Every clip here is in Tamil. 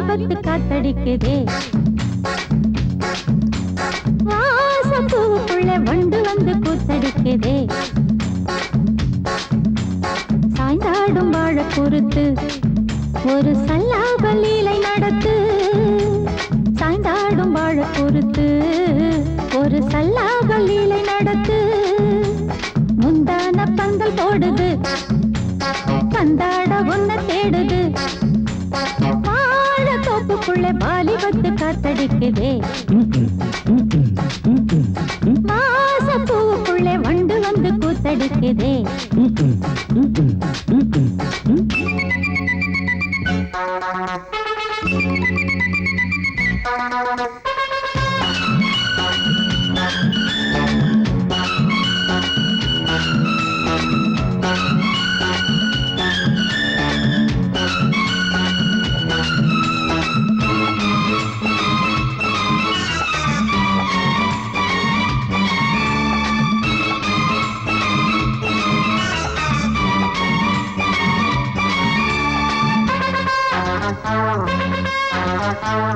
வாலிபத்து காத்தடிக்குதே வாசப்பூவுக்குள்ள வண்டு வந்து கூத்தடிக்குதே சாய்ந்தாடும் வாழ பொறுத்து ஒரு சல்லாப லீலை நடத்து சாய்ந்தாடும் வாழ பொறுத்து ஒரு சல்லாப லீலை நடத்து முந்தான பந்தல் போடுது பந்தாட உன்ன தேடுது வாழ தோப்புக்குள்ள வாலிபத்து காத்தடிக்குதே வாசப்பூவுக்குள்ள வண்டு வந்து கூத்தடிக்குதே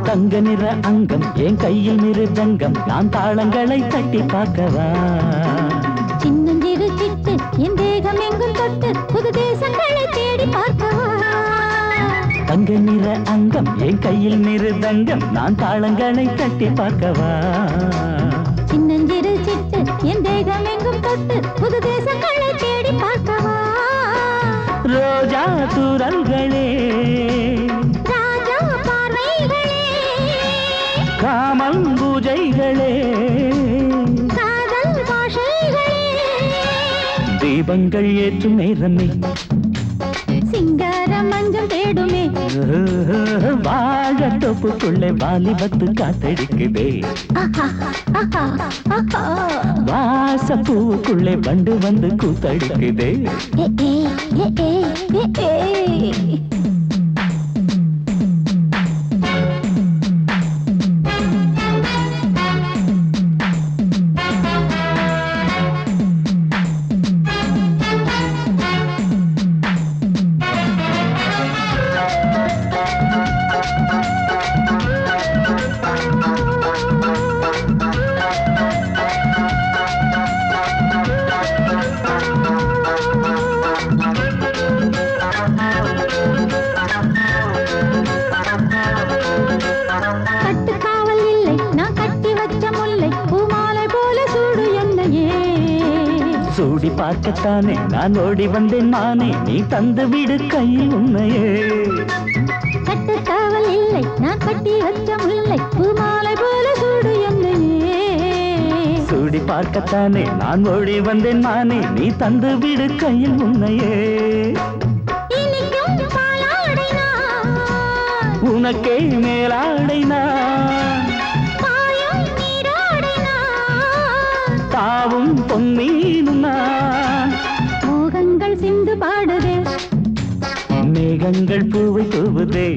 தங்க நிற அங்கம் என் கையில் மிருதங்கம் நான் தாளங்களை தட்டி பார்க்கவா சின்னஞ்சிறு சிட்டு என் தேகம் எங்கும் தொட்டு புது தேசங்களை தேடி பார்க்கவா தங்க நிற அங்கம் என் கையில் மிருதங்கம் நான் தாளங்களை தட்டி பார்க்கவா சின்னஞ்சிறு சிட்டு என் தேகம் எங்கும் தொட்டு புது தேசங்களை தேடி பார்க்கவா ரோஜா தூரல்களே காமல் பூஜைகளே காதல் பாஷைகளே தீபங்கள் ஏற்றும் நேரமே சிங்கார மஞ்சள் தேடுமே வாழ தொப்புக்குள்ளே வாலிபத்து காத்தடிக்குதே வாசப்பூவுக்குள்ளே வண்டு வந்து கூத்தடிக்குதே சூடி பார்க்கத்தானே நான் ஓடி வந்தேன் மானே நீ தந்து விடு கையில் உன்னையே கட்டு காவல் இல்லை நான் கட்டி வச்ச முல்லை பூமாலை போல சூடு என்னையே சூடி பார்க்கத்தானே நான் ஓடி வந்தேன் மானே நீ தந்து விடு கையில் உன்னையே உனக்கே மேலாடைனா தாவும் பொன்னீனுனா மோகங்கள் சிந்து பாடுதே மேகங்கள் பூவை தூவுதே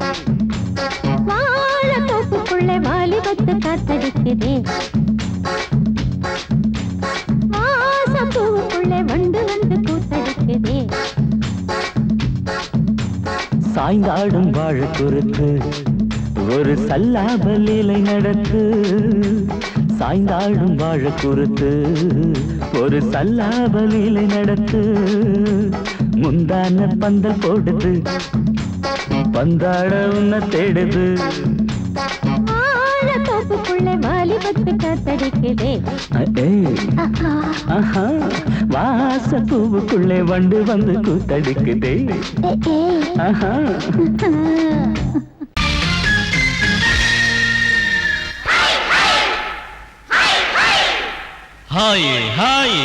வாழ தோப்புக்குள்ளே வாலிபத்து காத்தடிக்குதே வாசப்பூவுக்குள்ளே வண்டு வந்து கூத்தடிக்குதே சாய்ந்தாடும் வாழ குறுத்து ஒரு சல்லாப லீலை நடத்து சாய்ந்தாடும் வாழ குறுத்து ஒரு சல்லாப லீலை நடத்து முந்தான பந்தல் போடுது பந்தாட உன்ன தேடுது வாழ தோப்புக்குள்ளே வாலிபத்து காத்தடிக்குதே வாசப்பூவுக்குள்ளே வண்டு வந்து கூத்தடிக்குதே ஹாய் ஹாய்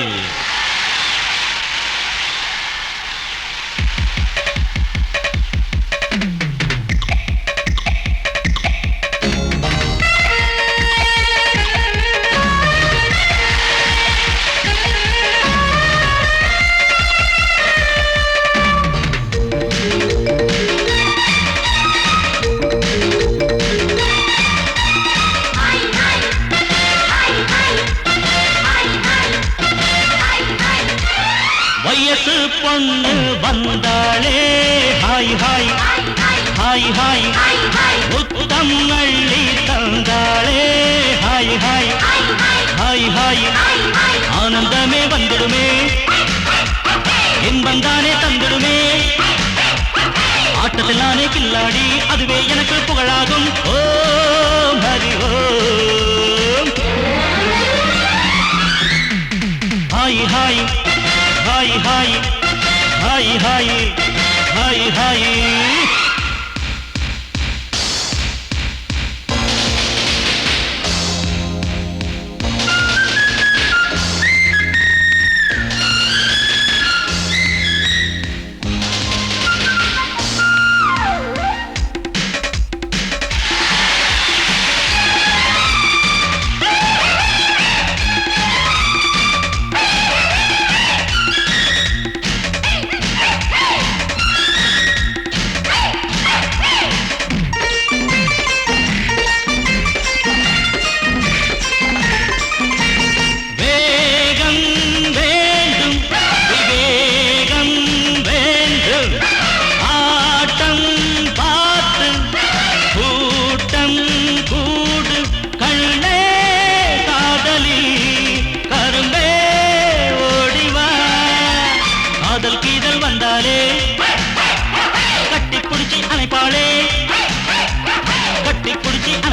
வயசு பொண்ணு வந்தாளே ஹாய் ஹாய் ஹாய் ஹாய் முத்தம் அள்ளி தந்தாளே ஹாய் ஹாய் ஹாய் ஹாய் ஆனந்தமே வந்துடுமே இன்பம் தானே தந்துடுமே ஆட்டத்தில் நானே கில்லாடி அதுவே எனக்கு புகழாகும் ஓம் ஹரி ஓம் ஹாய் ஹாய் ஹாய் ஹாய் ஹாய் ஹாய் ஹாய் ஹாய்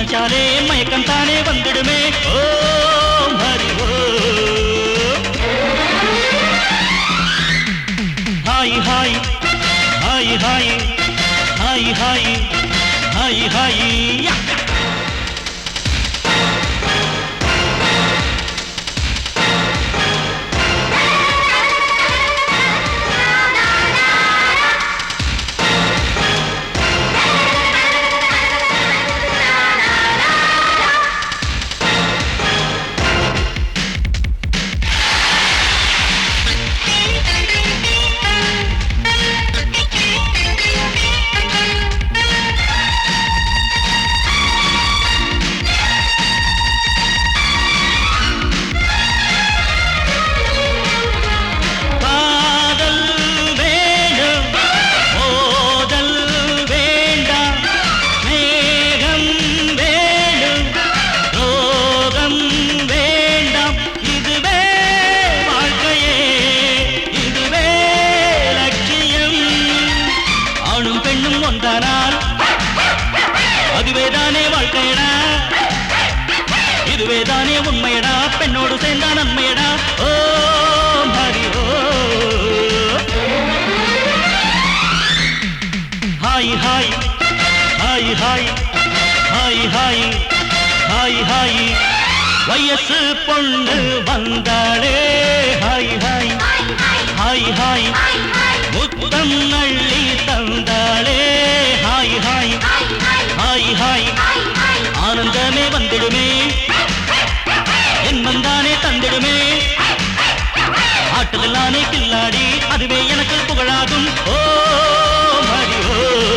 அணைச்சாலே மயக்கம் தானே வந்துடுமே ஓம் ஹரி ஓம் ஹாய் ஹாய் ஹாய் ஹாய் ஹாய் ஹாய் ஹாய் ஹாய் அதுவேதானே வாழ்க்கையடா இதுவேதானே உண்மையடா பெண்ணோடு சேர்ந்தா நன்மையடா ஓம் ஹரி ஓம் ஹாய் ஹாய் ஹாய் ஹாய் ஹாய் ஹாய் ஹாய் ஹாய் வயசு பொண்ணு வந்தாளே ஹாய் ஹாய் ஹாய் ஹாய் முத்தம் அள்ளி தந்தாளே ஹாய் ஹாய் ஹாய் ஹாய் ஆனந்தமே வந்துடுமே என்மன் தானே தந்திடுமே ஆட்டத்தில் நானே கில்லாடி அதுவே எனக்கு புகழாகும் ஓம் ஹரி ஓம்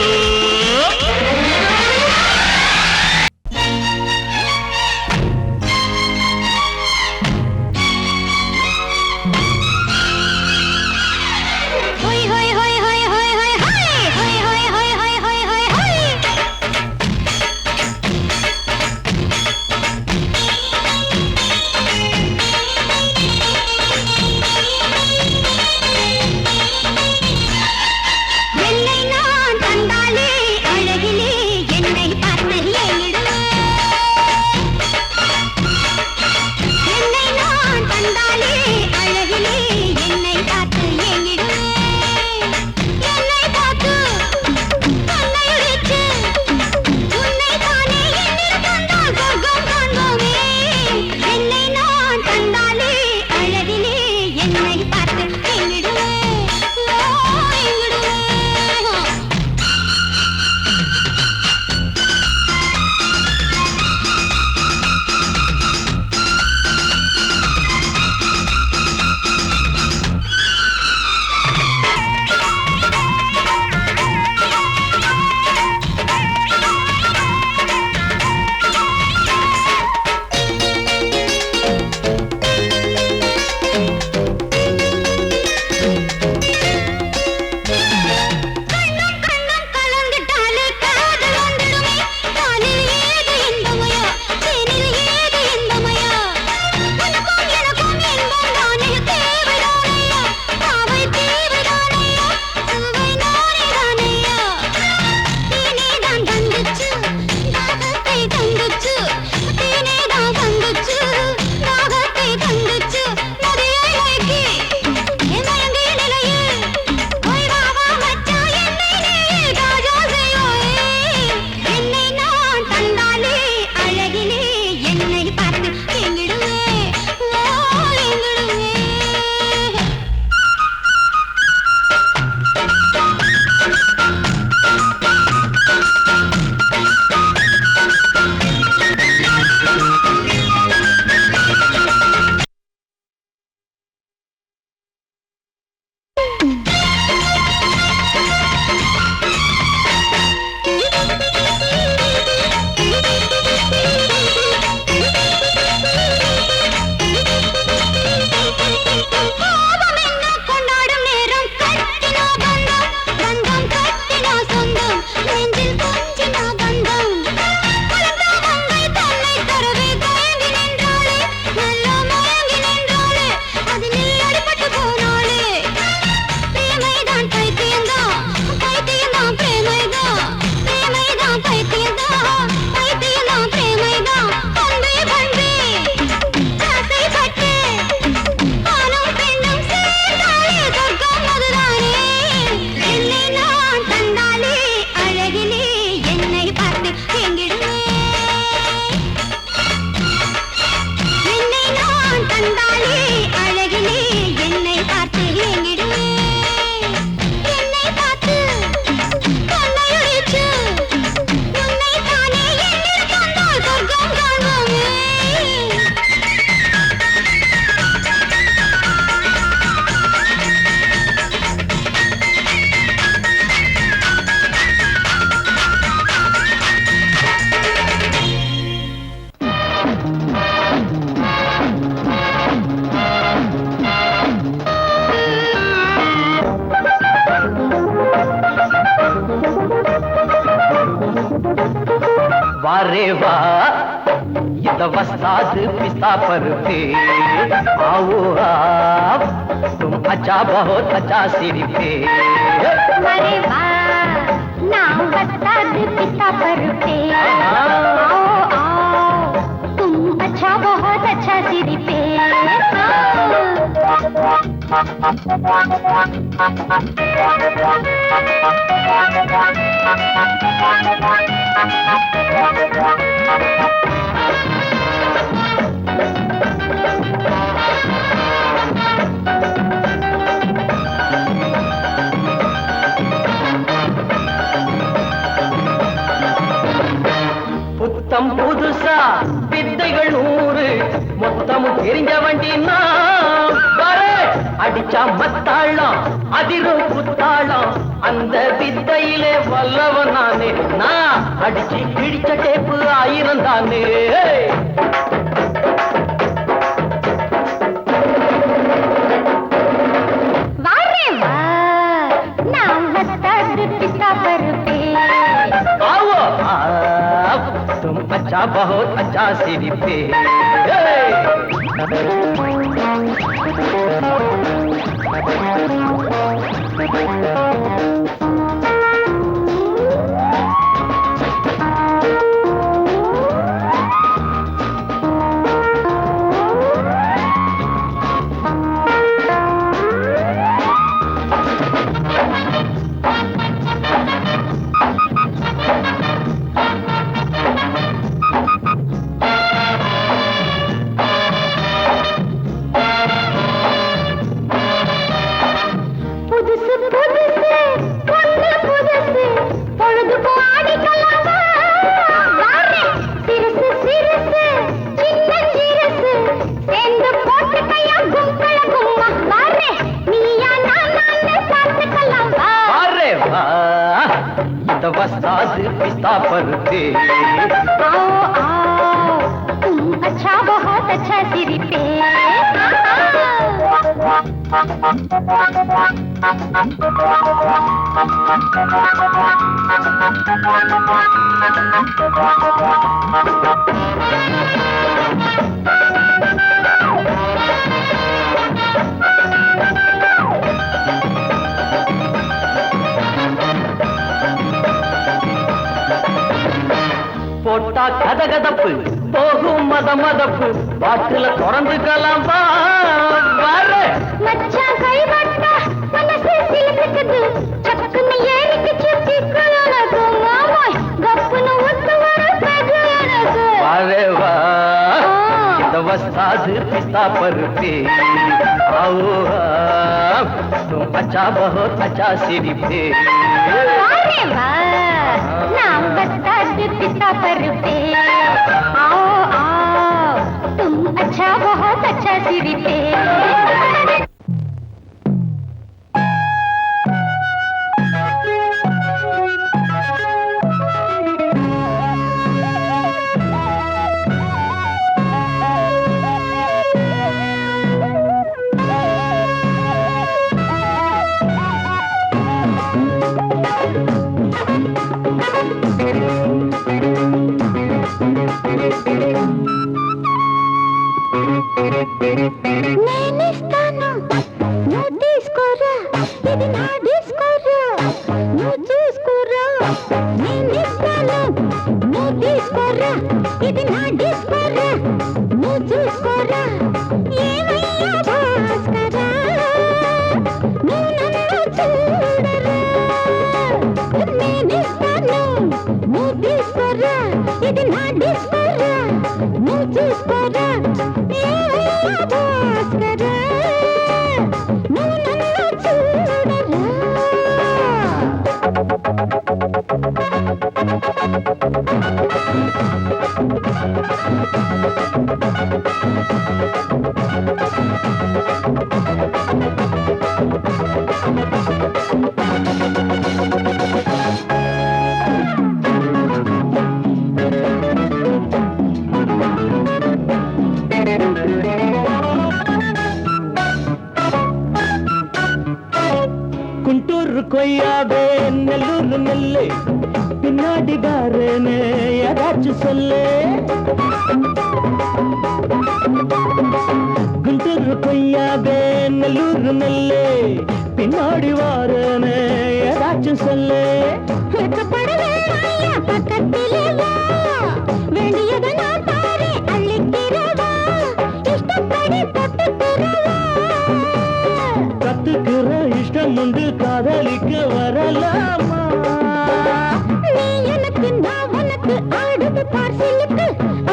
वारे वाह ये तो वस्ताद पिस्ता पर पे आओ आप तुम अच्छा बहुत अच्छा सिर पे अरे वाह नाम वस्ताद पिस्ता पर पे आओ आओ तुम अच्छा बहुत अच्छा सिर पे புத்தம் புதுசா வித்தைகள் 100 மொத்தமும் தெரிஞ்ச வண்டி அடிச்சா மத்தாளம் அதிரும் புத்தாளம் அந்த வித்தையிலே வல்லவன் நானே நான் அடிச்சு கிழிச்ச டேப்பு 1000 தானே तुम अच्छा बहुत अच्छा सिर पे वस्ताद पिस्ता पर पे आओ आओ तुम अच्छा बहुत अच्छा सिर पे போட்டா கதகதப்பு போகும் மதமதப்பு பாட்டுல தொடர்ந்துக்கலாம் மச்சான் கைவட்டா மனசு சிலுக்குது சக்குன்னு ஏறிக்கு சுத்தி கலனது மாமாய் கப்புன்னு ஒத்து வர பெகலனது वारे वाह ये तो वस्ताद पिस्ता पर पे आओ आप तुम अच्छा बहुत अच्छा सिर पे वारे वाह नाम वस्ताद पिस्ता पर पे आओ आओ तुम अच्छा बहुत अच्छा सिर पे నేనిస్తాను నువ్వు తీసుకోరా ఇది నా డిస్కోరా నువ్వు చూసుకోరా నేనిస్తాను నువ్వు తీసుకోరా ఇది నా డిస్కోరా నువ్వు చూసుకోరా ఏమయ్యా భాస్కరా నువ్వు నన్ను చూడరా నేనిస్తాను నువ్వు తీసుకోరా ఇది నా డిస్కోరా నువ్వు చూసుకోరా குண்டூர் கொய்யாவே நெல்லூர் நெல்லை பின்னாடி பாருன்னு ஏதாச்சும் சொல்லு. குண்டூர் கொய்யாவே நல்லூர் நெல்லு பின்னாடி வாருன்னு ஏதாச்சும் சொல்லு. பக்கத்திலே வா வேண்டியது நான் தாரே அள்ளிக்கிறவா இஷ்டப்படி தொட்டுக்கிறவா. கத்துக்கிற இஷ்டம் உண்டு காதலிக்க வரலாமா? நீ எனக்கு நான் உனக்கு ஆடுது பார் சிலுக்கு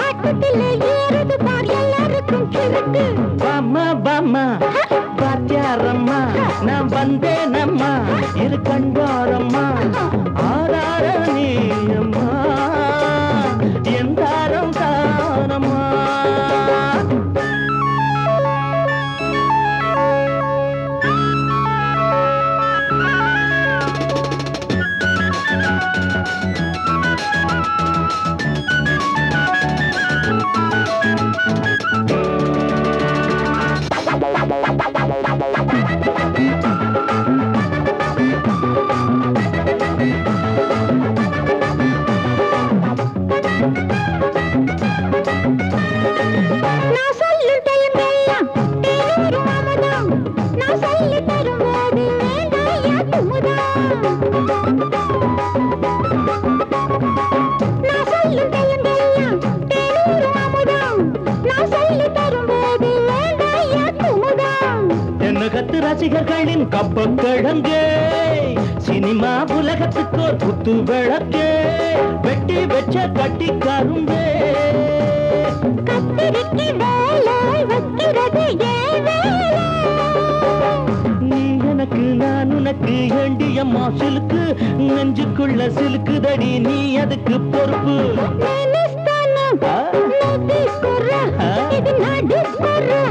ஆட்டத்திலே ஏறுது பார் எல்லாருக்கும் கிழக்கு. பாமா பாமா பாத்தியாரம்மா நான் வந்தேனம்மா இரு கண்டாரம்மா ஆரார நீயம்மா எந்தாரம் தானம்மா. நான் சொல்லும் டைமெல்லாம் தேனூரும் அமுதம் நான் சொல்லி தரும்போது வேண்டாயா குமுதம். நான் சொல்லும் டைமெல்லாம் தேனூரும் அமுதம் நான் சொல்லி தரும்போது வேண்டாயா குமுதம். தென்னகத்து ரசிகர்களின் கப்ப கிழங்கு சினிமா உலகத்துக்கோர் குத்து விளக்கு வெட்டி வச்ச கட்டி கரும்பு. கத்திரிக்கு வேலை வைக்கிறது ஏன் வேலை. நீ எனக்கு நான் உனக்கு ஏண்டியம்மா சிலுக்கு நெஞ்சுக்குள்ள சிலுக்குதடி நீ அதுக்கு பொறுப்பு. నేనిస్తాను నువ్వు తీసుకోరా ఇది నా డిస్కోరా.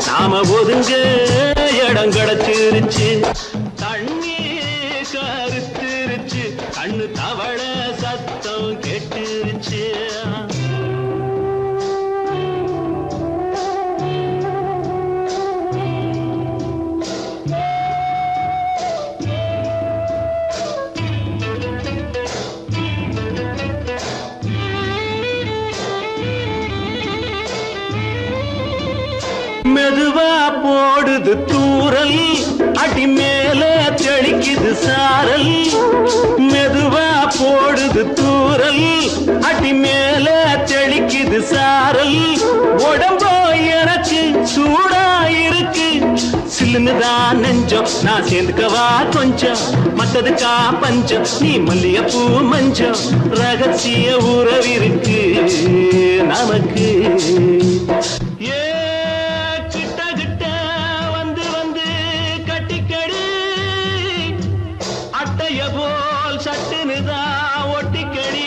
நாம ஒதுங்க இடம் கிடைச்சிருச்சு. தண்ணி கருத்துருச்சு கண்ணு தவள சத்தம் கெட்டுருச்சு. மெதுவா போடுது தூரல் அடி மேல தெளிக்குது சாரல். மெதுவா போடுது தூரல் அடி மேல தெளிக்குது சாரல். உடம்போ எனக்கு சூடா இருக்கு சில்லுன்னுதான் நெஞ்சம் நான் சேர்ந்துக்கவா கொஞ்சம் மத்ததுக்கா பஞ்சம் நீ மல்லிகைப்பூ மஞ்சம் ரகசிய உறவிருக்கு நமக்கு. போல் சட்டுனுதா ஒட்டிக்கடி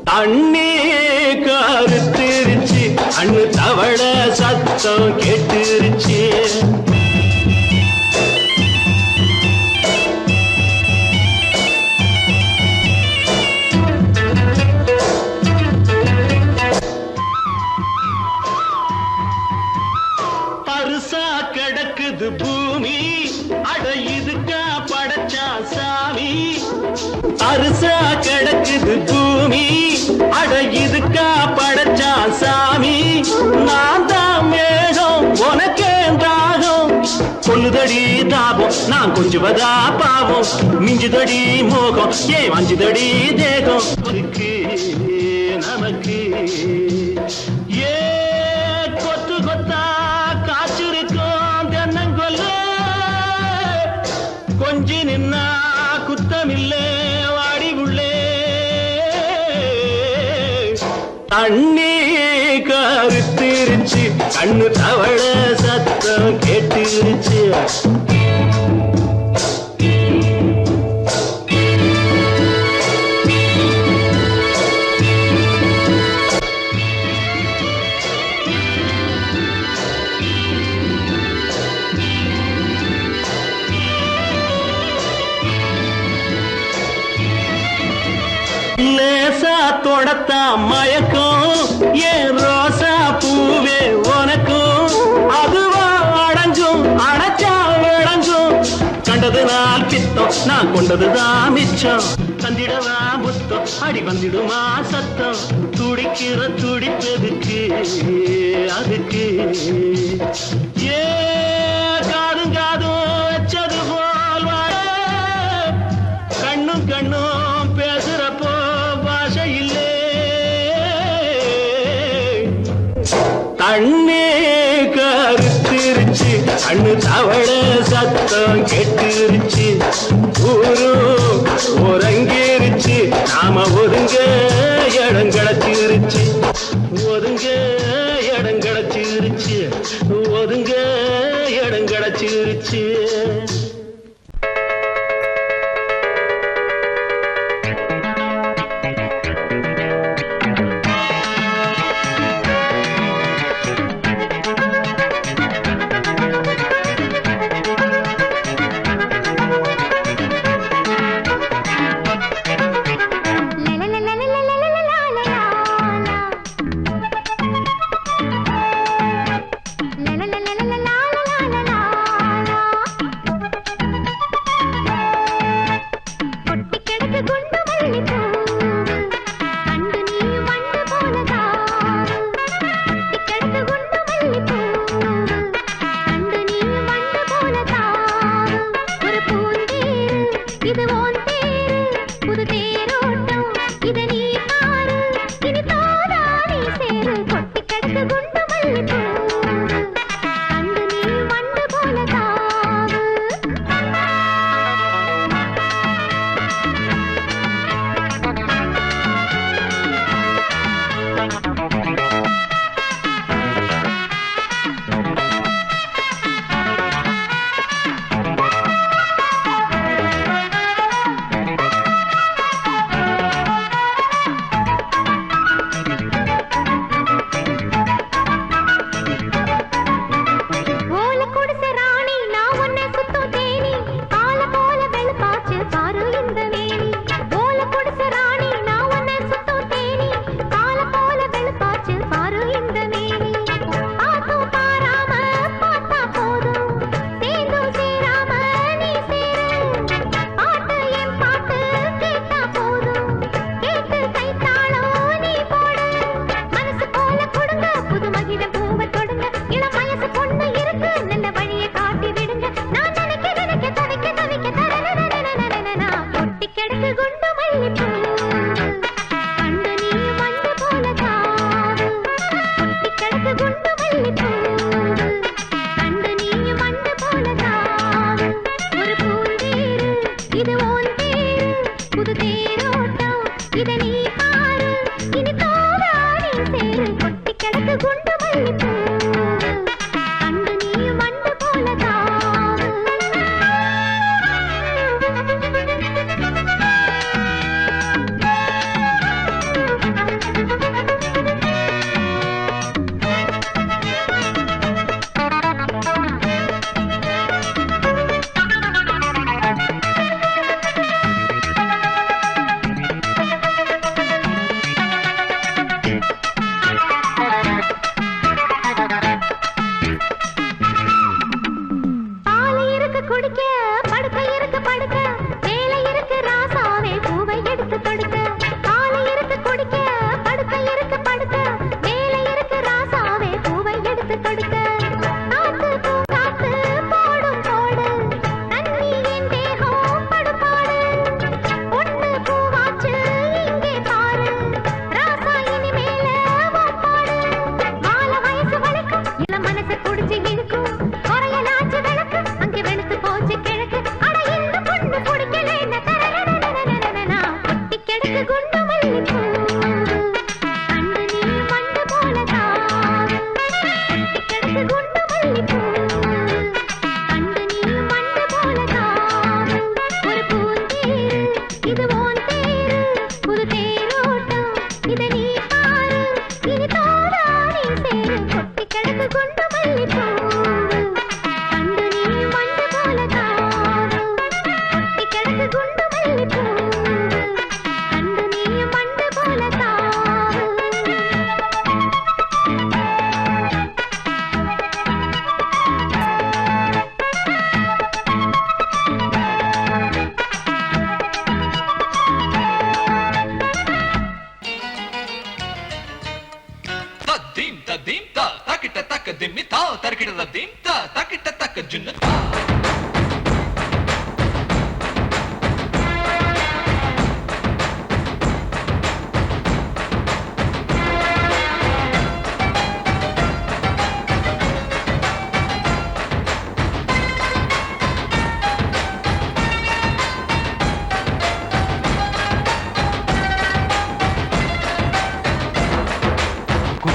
தண்ணி கருத்திருச்சு அண்ணு தவள சத்தம் கேட்டுருச்சு. பருசா கிடக்குது பூமி அட இதுக்கா படைச்சா சாமி அரிசா கிடக்குது பூமி அட இதுக்கா படைச்சா சாமி நான் தான் மேகம் உனக்கே தாகம் கொல்லுதடி தாபம் நான் கொஞ்சுவதா பாவம் மிஞ்சுதடி மோகம் ஏன் வஞ்சுதடி தேகம் நமக்கு ஏ கொத்து கொத்தா காய்ச்சிருக்கோம் தென்னங்கொல்ல கொஞ்சி நின்னா குத்தமில்லே வாடி உள்ளே தண்ணி கருத்திருச்சு கண்ணு தவள சத்தம் கேட்டுருச்சு லேசா தொடத்தா மயக்கம் ஏன் ரோசா பூவே உனக்கும் அதுவா அடங்கும் அடைச்சா விளங்கும் கண்டது நாள் பித்தம் நான் கொண்டதுதான் மிச்சம் தந்திடவா புத்தம் அடி வந்திடுமா சத்தம் துடிக்கிற துடிப்பதுக்கு அதுக்கு ஏ காதும் காதும் வச்சது போல் வாழ கண்ணும் கண்ணும் பேசுறப்போ பாஷை இல்லே தண்ணே கருத்திருச்சு கண்ணு தவள சத்தம் கெட்டுருச்சு ஊரும் ஒருங்கிருச்சு நாம ஒதுங்க இடம் கிடச்சிருச்சு ஒதுங்க இடம் கிடச்சிருச்சு ஒதுங்க இடம் கிடச்சிருச்சு குடிக்க படுக்க இருக்க படுக்க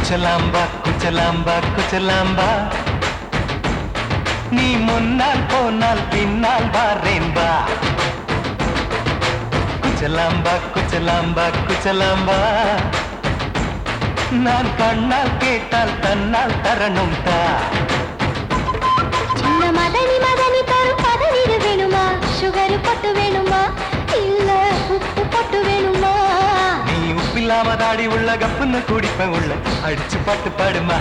குச்சலாம்பா குச்சலாம்பா குச்சலாம்பா நீ முன்னால் போனால் பின்னால் வாரேன்பா குச்சலாம்பா குச்சலாம்பா குச்சலாம்பா நான் கண்ணால் கேட்டால் தன்னால் தரணும் தா சின்ன மதனி மதனி தரும் பதநீர் வேணுமா சுகர் பொட்டு வேணுமா இல்ல உப்பு பொட்டு வேணுமா நீ உப்பில்லாம தாடி உள்ள கப்புன்னு குடிப்பேன் உள்ள அடிச்சு பாட்டு பாடுமா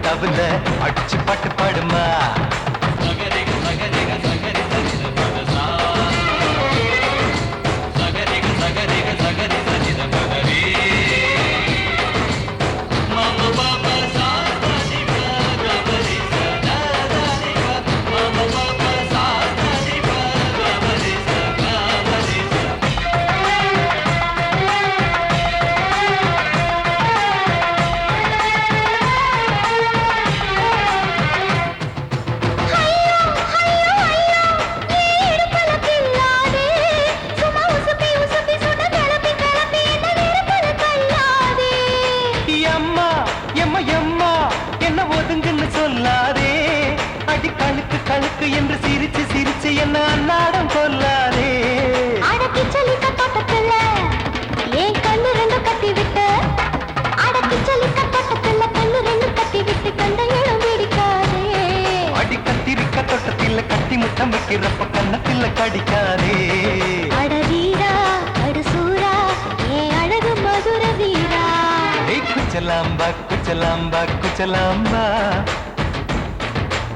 தவுல அடிச்சு பாட்டு பாடுமா சொல்லாதே அடி கழுக்கு கழுக்கு என்று சிரிச்சு சிரிச்சு என்ன அன்னாடம் கொல்லாதே அடக்கி சொல்லிக்க தோட்டத்துல ஏன் கண்ணு ரெண்டு கட்டி விட்டு அடக்கி சொல்லிக்க தோட்டத்துல கண்ணு ரெண்டு கட்டி விட்டு கண்ட இடம் பிடிக்காதே அடி கத்திரிக்க தோட்டத்தில் கட்டி முட்டம் வைக்கிறப்ப கண்ணத்தில் கடிக்காதே அட வீரா அடு சூரா ஏன் அழகு மதுர வீரா குச்சலாம்பா குச்சலாம்பா குச்சலாம்பா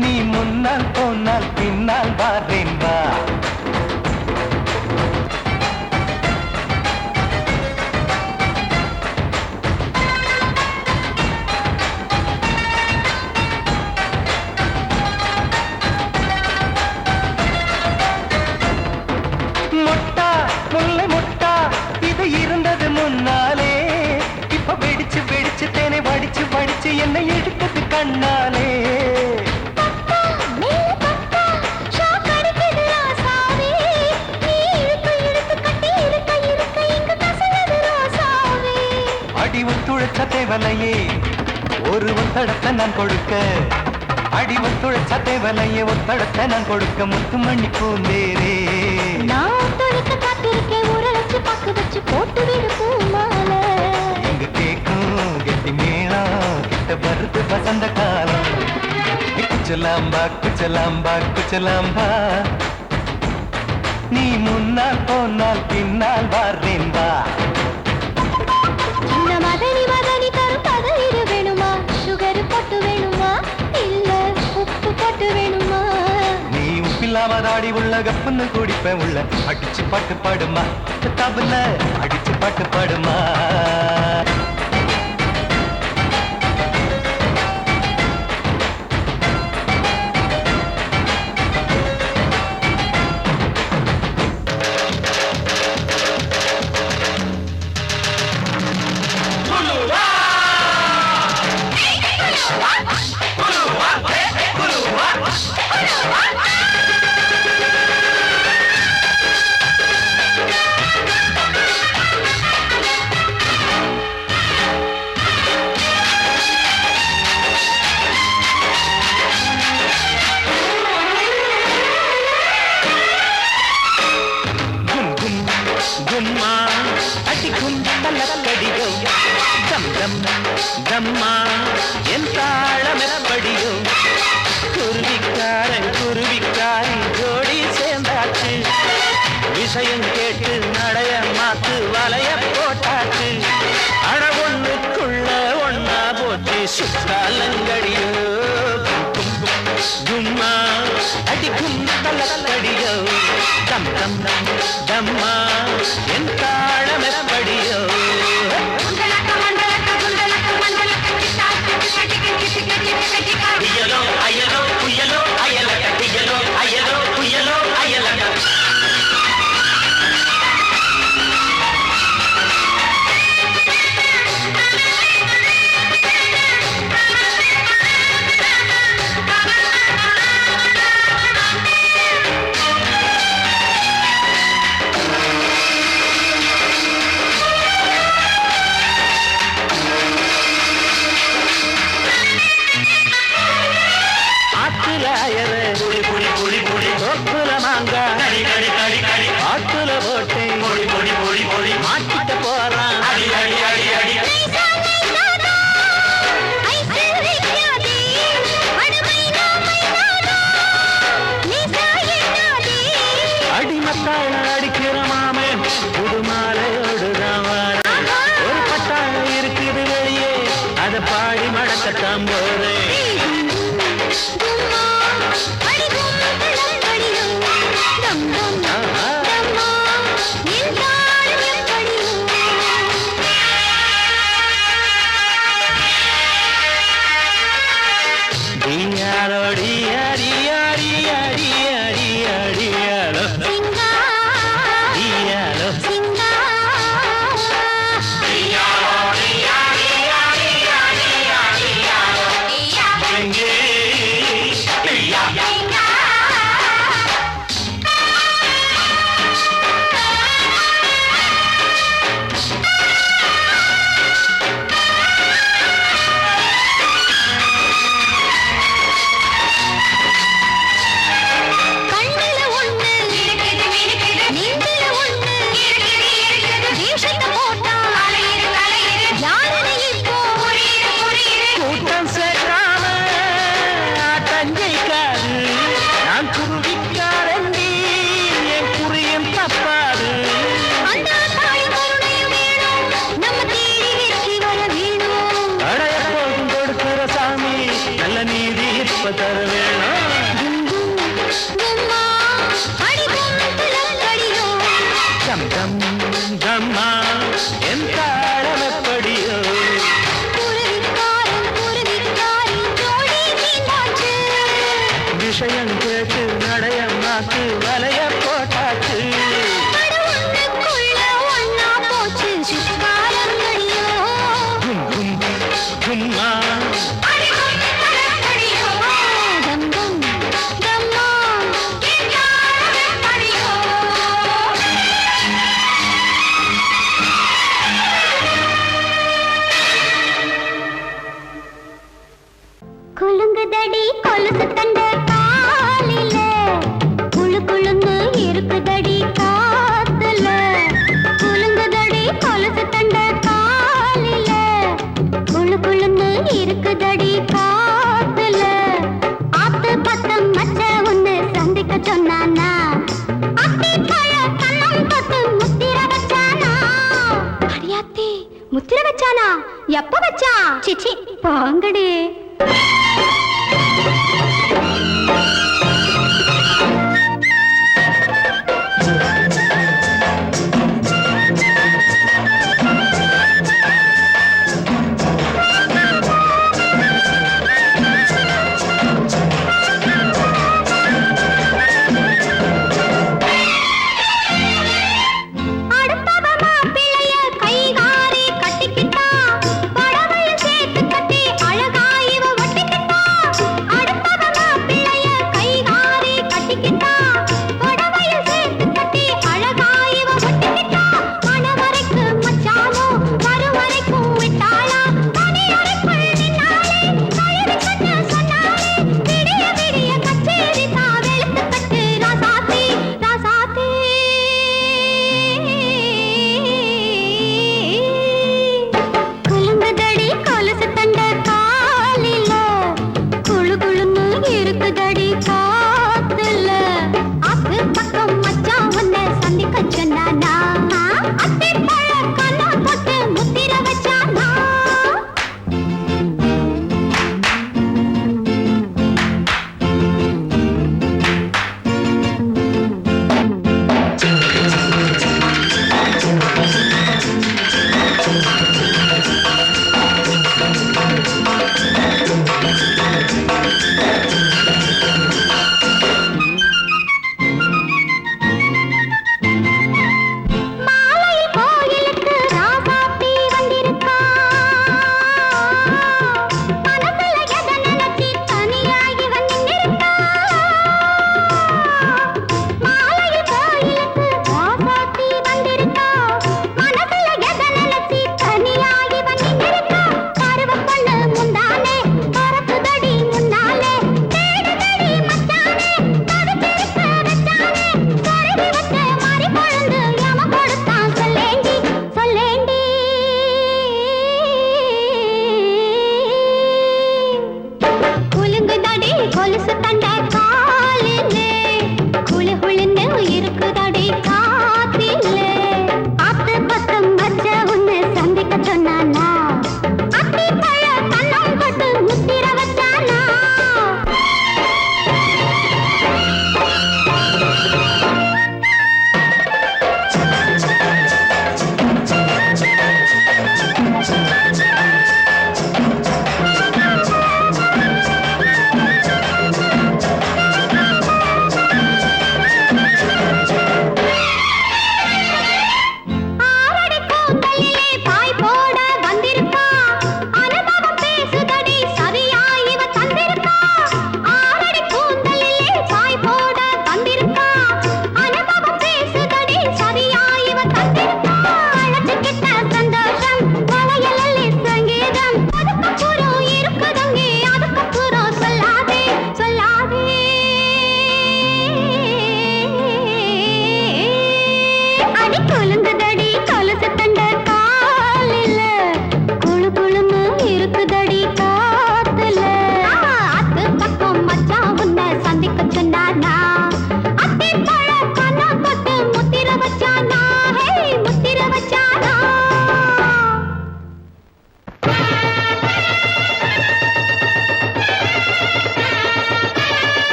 நீ முன்னால் போனால் பின்னால் வாரேன்பா முட்டா முல்லை முட்டா இது இருந்தது முன்னாலே இப்ப வெடிச்சு வெடிச்சு தேனை வடிச்சு வடிச்சு என்னை எடுத்தது கண்ணாலே அடி ஒத்துழைச்ச தேவலையே ஒரு ஒத்தடத்தை நான் கொடுக்க அடி ஒத்துழைச்ச தேவலையே ஒத்தடத்தை நான் கொடுக்க முத்துமணி பூந்தேரே நான் தொடுக்க காத்திருக்கேன் உரளச்சு பக்கு வச்சு போட்டு விடு பூமாலை எங்க கேக்கும் கெட்டி மேளம் கிட்ட வருது வசந்த காலம் குச்சலாம்பா குச்சலாம்பா குச்சலாம்பா நீ முன்னால் போனால் பின்னால் வாரேன்பா சின்ன மதனி மதனி தரும் பதநீர் வேணுமா சுகர் பொட்டு வேணுமா இல்ல உப்பு பொட்டு வேணுமா நீ உப்பில்லாம தாடி உள்ள கப்புன்னு குடிப்பேன் உள்ள அடிச்சு பாட்டு பாடுமா தபுல அடிச்சு பாட்டு பாடுமா தம்மா என் தாளமெப்படியோ குருவிக்காரி ஜோடி சேர்ந்தாச்சு விஷயம் கேட்டு நடைய மாத்து வலைய போட்டாச்சு அட ஒண்ணுக்குள்ள ஒன்னா போச்சு சுத்தாலங்கடியோ கும்மா அடிக்கும் தலக்கடியோ தம் தம் தம்மா என் தாளமெப்படியோ புயலோ அயலோ புயலோ அயலக புயலோ அயலோ புயலோ அயலக விடயம் கேட்டு நடைய மாத்து வலைய போட்டாச்சு ஒன்னா போச்சு சுக்காரங்கடியோ கும் கும் கும்மா கம் கம் கம்மா குலுங்குதடி கொலுசு தண்ட காலில குளு குளுந்து இருக்குதடி காத்துல குலுங்குதடி கொலுசு தண்ட காலில குளு குளுந்து இருக்குதடி காத்துல ஆத்து பத்தம் மச்ச ஒண்ணு சந்திக்க சொன்னானா அத்தி பழ கண்ணம் தொட்டு முத்திர வச்சானா அடியாத்தி முத்திர வச்சானா எப்ப வச்சா சிச்சி பாங்கடி அடுத்தவ மாப்பிள்ளைய கைகாரி கட்டிக்கிட்டா படவைய சேர்த்து கட்டி அழகாயிவ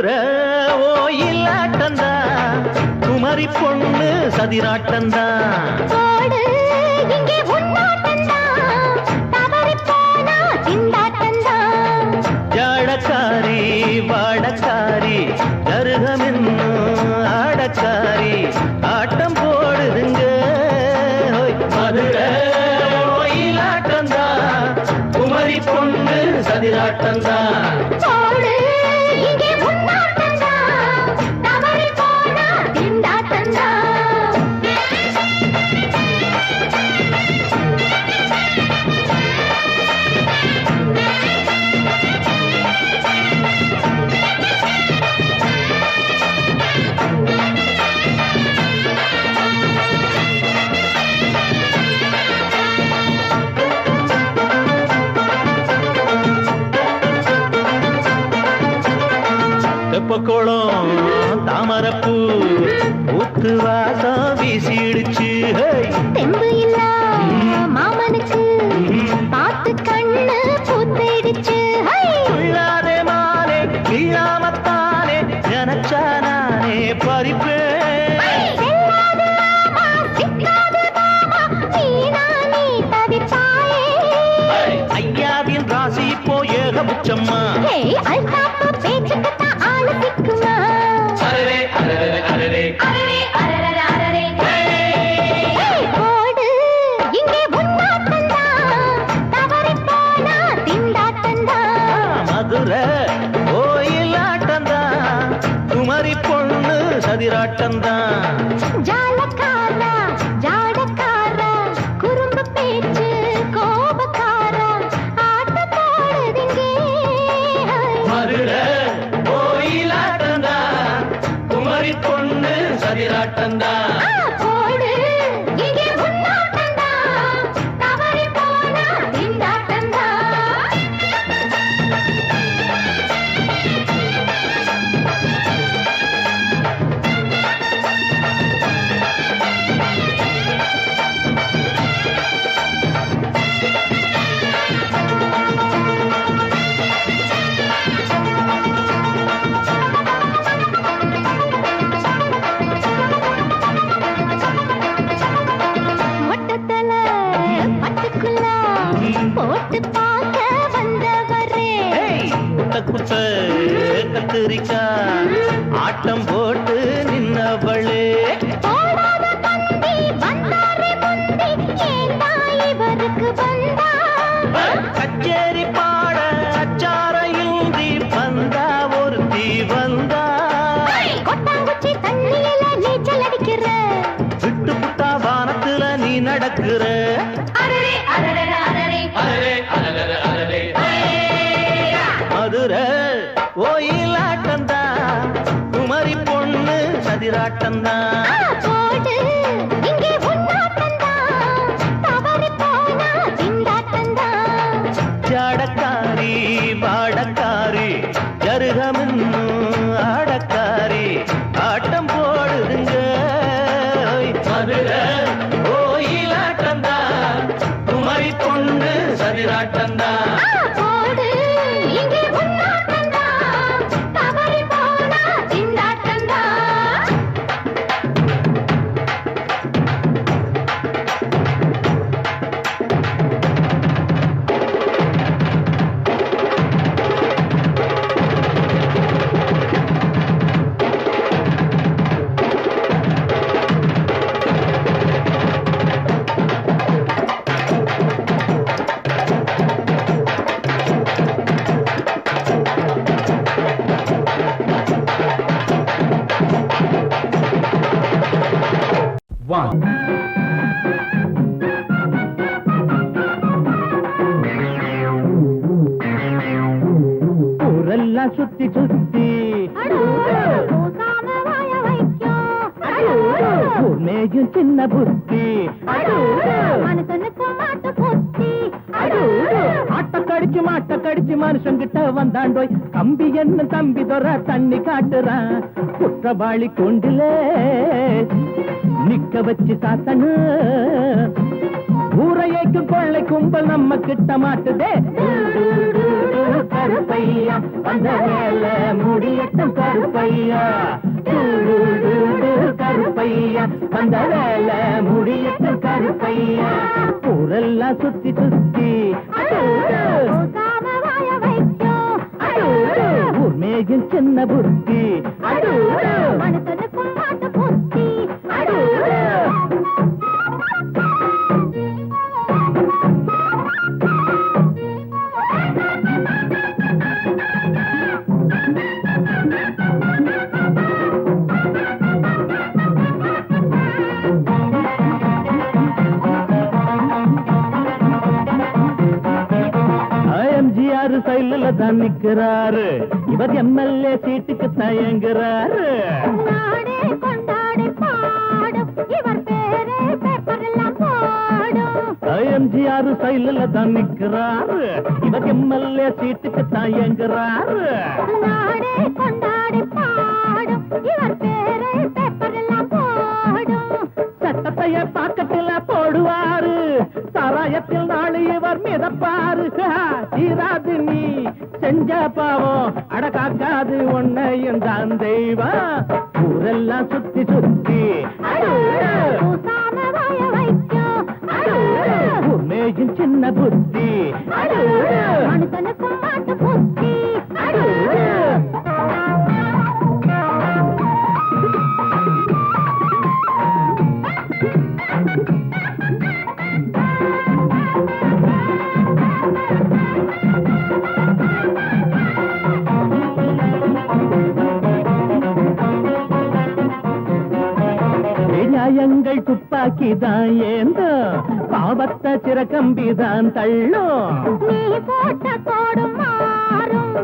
மதுரை ஓயிலாட்டந்தா குமரி பொண்ணு சதிராட்டந்தா போடு இங்கே உன்னாட்டந்தா தவறி போனா திண்டாட்டந்தா ஜாடக்காரி வாடக்காரி கருகமென்னு ஆடக்காரி ஆட்டம் போடுதுங்க மதுரை ஓயிலாட்டந்தா குமரி பொண்ணு சதிராட்டந்தா போடு இங்கே உன்னாட்டந்தா தவறி போனா திண்டாட்டந்தா தெப்பக்குளம் தாமரப்பூ ஊத்து வாசம் வீசிடுச்சு தெம்பு இல்ல மாமனுக்கு பார்த்து கண்ணு பூத்திடுச்சு உள்ளாதே மானே வீழாமத்தானே நினைச்சா நானே பறிப்பேன் ஐயாவின் ராசி இப்போ ஏகபுச்சம்மா பேச்சுக்கத்தான் ஆளு திக்குமா அரரே அரரே அரரே அரரே அரரே அரரே போடு இங்கே உன்னாட்டந்தா தவறி போனா திண்டாட்டந்தா மதுரை ஓயிலாட்டந்தா குமரி பொண்ணு சதிராட்டந்தா ஜாலக்காரா ஜாடக்காரா குறும்பு பேச்சு கோபக்காரா ஆட்ட போடுதிங்கே மதுரை ஓயிலாட்டந்தா குமரி பொண்ணு சதிராட்டந்தா போடு இங்கே உன்னாட்டந்தா தவறி போனா திண்டாட்டந்தா மொட்டத்தல பட்டுக்குள்ள போட்டு பார்க்க வந்தவரே குட்ட குட்ட கத்திரிக்கா ஆட்டம் போட்டு நின்னவளே போடாத பந்தி வந்தாரே முந்தி ஏண்டா இவருக்கு வந்தா கச்சேரி பாட அச்சாரையுந்தி வந்தா ஒருத்தி வந்தா கொட்டாங்குச்சி தண்ணியில நீச்சல் அடிக்கிற விட்டு புட்டா வானத்துல நீ நடக்கிற அரரே அரரே அரரே அரரே அரரே அரரே மதுரை ஓயிலாட்டந்தா குமரி பொண்ணு சதிராட்டந்தா போடு இங்கே உன்னாட்டந்தா தவறி போனா திண்டாட்டந்தா ஜாடக்காரி வாடக்காரி ஜருகமின்னு ஆடக்காரி ஆட்டம் போடுதுங்க மதுரை ஓயிலாட்டந்தா குமரி பொண்ணு சதிராட்டந்தா போடு இங்கே உன்னாட்டந்தா தவறி போனா திண்டாட்டந்தா ஊரெல்லாம் சுத்தி சுத்தி மேயும் சின்ன புத்தி ஆட்ட கடிச்சு மனுஷங்கிட்ட வந்தாண்டோய் கம்பி என்ன தம்பி தொற தண்ணி காட்டுறான் குற்றவாளி கொண்டுல நிக்க வச்சு சாத்தனு ஊரையைக்கும் கொள்ளை கும்பல் நம்ம கிட்ட மாட்டுதே கருப்பை கருப்பையா வந்த வேலை முடியட்டும் கருப்பையா கருப்பையா வந்த வேலை முடியட்டும் கருப்பையா ஊரெல்லாம் சுத்தி சுத்தி ஊர் மேகின் சின்ன புத்தி மனசனுக்கும் மாட்டு புத்தி எம்ஜிஆர் சைடுல தான் நிக்கிறாரு இவர் எம்எல்ஏ சீட்டுக்கு தயங்குறாரு நாடே கொண்டாடி பாடும் இவர் பேரே பேப்பரெல்லாம் போடும் எம்ஜிஆர் சைடுல தான் நிக்கிறாரு இவர் எம்எல்ஏ சீட்டுக்கு தயங்குறாரு நாடே கொண்டாடி பாடும் இவர் பேரே பேப்பரெல்லாம் போடும் சட்டத்தைய பாக்கத்துல போடுவாரு சாராயத்தில் நாளை இவர் மிதப்பாரு தீராது நீ செஞ்ச பாவம் அடக்காக்காது உன்னையும் தான் தெய்வம் ஊரெல்லாம் சுத்தி சுத்தி உண்மையும் சின்ன புத்தி மனுஷனுக்கும் மாட்டு புத்தி நியாயங்கள் துப்பாக்கிதான் ஏந்தோ பாவத்தை சிறக்கம்பிதான் தள்ளும் நீ போட்ட கோடு மாறும்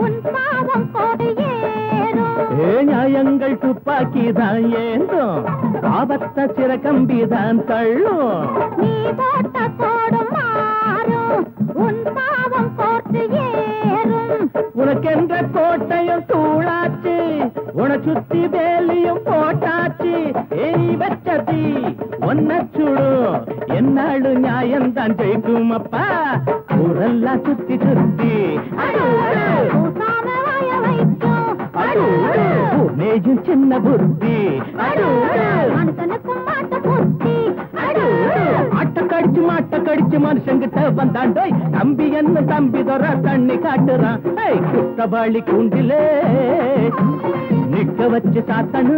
உன் பாவம் கோடு ஏறும் நியாயங்கள் துப்பாக்கிதான் ஏந்தோ பாவத்தை சிறக்கம்பிதான் தள்ளும் நீ போட்ட கோடு மாறும் உன் பாவம் கோட்டு ஏறும் உனக்கென்ற கோட்டையும் தூளாச்சு உன சுத்தி வேலியும் போட்டாச்சு ஏய் வச்சதி ஒன்ன சுடும் என்னாடு நியாயம்தான் ஜெயிக்கும் அப்பா ஊரெல்லாம் சுத்தி சுத்தி மேஜும் சின்ன புத்தி மனுஷனுக்கும் மாட்டு புத்தி மாட்ட கடிச்சு மனுஷங்கிட்ட வந்தாண்டோய் தம்பி என்ன தம்பி தொற தண்ணி காட்டுறான் குத்தவாளி கூண்டிலே நிக்க வச்சு சாத்தனு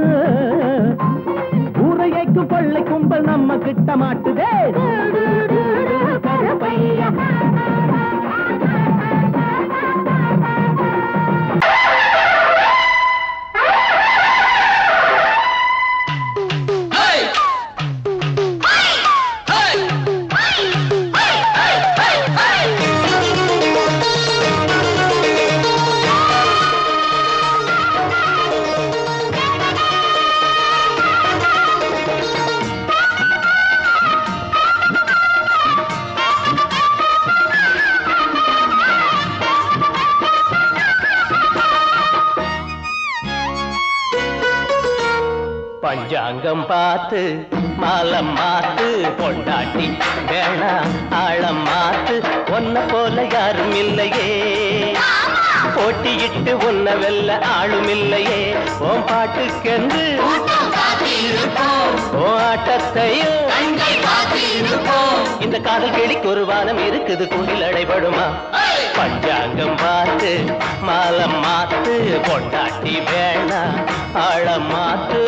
ஊரையைக்கு கொள்ளை கும்பல் நம்ம கிட்ட மாட்டுதே கருப்பையா பஞ்சாங்கம் பார்த்து மாலம் மாத்து பொண்டாட்டி வேணா ஆழம் மாத்து ஒன்ன போல யாரும் இல்லையே போட்டியிட்டு உன்ன வெல்ல ஆளும் இல்லையே உன் பாட்டுக்கென்று உன் ஆட்டத்தையும் இந்த காதல் கிளிக்கு ஒரு வானம் இருக்குது கோயில் அடைபடுமா பஞ்சாங்கம் பார்த்து மாலம் மாத்து பொண்டாட்டி வேணா ஆழம் மாத்து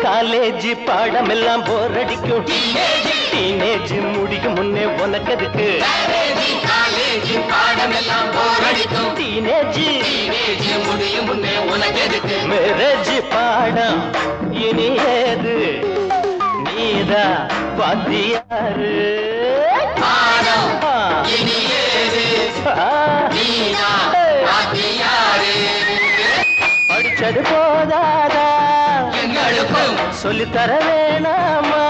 காலேஜ் பாடம் எல்லாம் போர் அடிக்கும் டீனேஜ் முடியும் முன்னே உனக்கு அதுக்கு காலேஜ் பாடம் எல்லாம் போர் அடிக்கும் டீனேஜ் முடியும் முன்னே உனக்கு அதுக்கு மேரேஜ் பாடம் இனி ஏது நீ நீதா வாத்தியாரு படிச்சது போதாதா எங்களுக்கும் சொல்லித்தர வேணாமா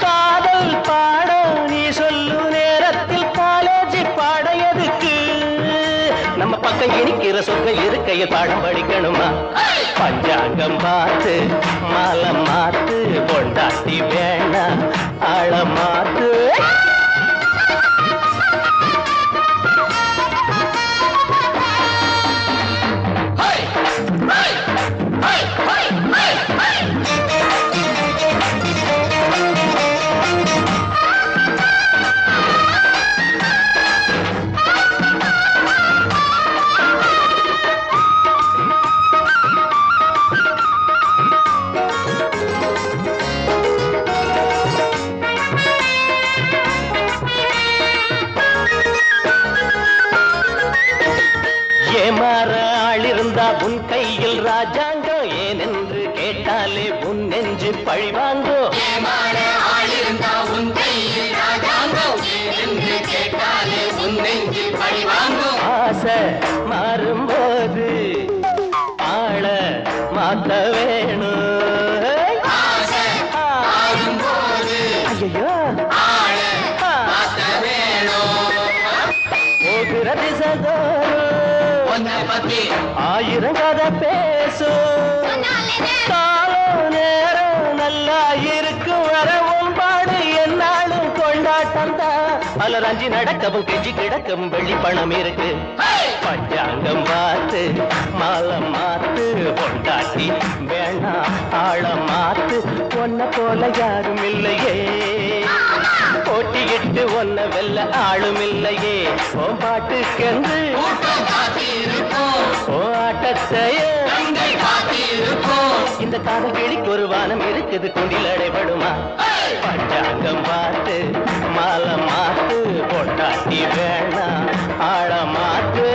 காதல் பாடம் நீ சொல்லு நேரத்தில் காலேஜ் பாட எதுக்கு நம்ம பக்கம் இனிக்கிற சொக்க இருக்கைய பாடம் படிக்கணுமா பஞ்சாங்கம் பார்த்து மாலை மாத்து கொண்டாட்டி வேணா ஆழ மாத்து ஏமாற ஆளிருந்தா உன் கையில் ராஜாங்கம் ஏனென்று கேட்டாலே உன் நெஞ்சு பழிவாங்கோ ஏமாற ஆளிருந்தா உன் கையில் ராஜாங்கம் ஏனென்று கேட்டாலே உன் நெஞ்சு பழிவாங்கோ ஆசை மாறும்போது ஆள மாத்த வேணும் ஆசை மாறும்போது ஐயோ ஆள மாத்த வேணும் போகிற திசைதோறும் ஆயிரம் கதை பேசும் காலம் நேரம் நல்லா இருக்கும் வர உன்பாடு என்னாலும் கொண்டாட்டம் தான் பலர் அஞ்சி நடக்கவும் கெஞ்சி கிடக்கவும் வெள்ளி பணம் இருக்கு பஞ்சாங்கம் பார்த்து மாலை மாத்து கொண்டாட்டி வேணா ஆழ மாத்து ஒன்ன போல யாரும் இல்லையே போட்டியிட்டு ஒன்ன வெல்ல ஆளும் இல்லையே ஓ பாட்டுக்கென்று ஓ ஆட்டத்தையே இந்த காதல் கிளிக்கு ஒரு வானம் இருக்குது குண்டில் அடைபடுமா பஞ்சாங்கம் பார்த்து மாலை மாத்து பொட்டாட்டி வேணா ஆழ மாத்து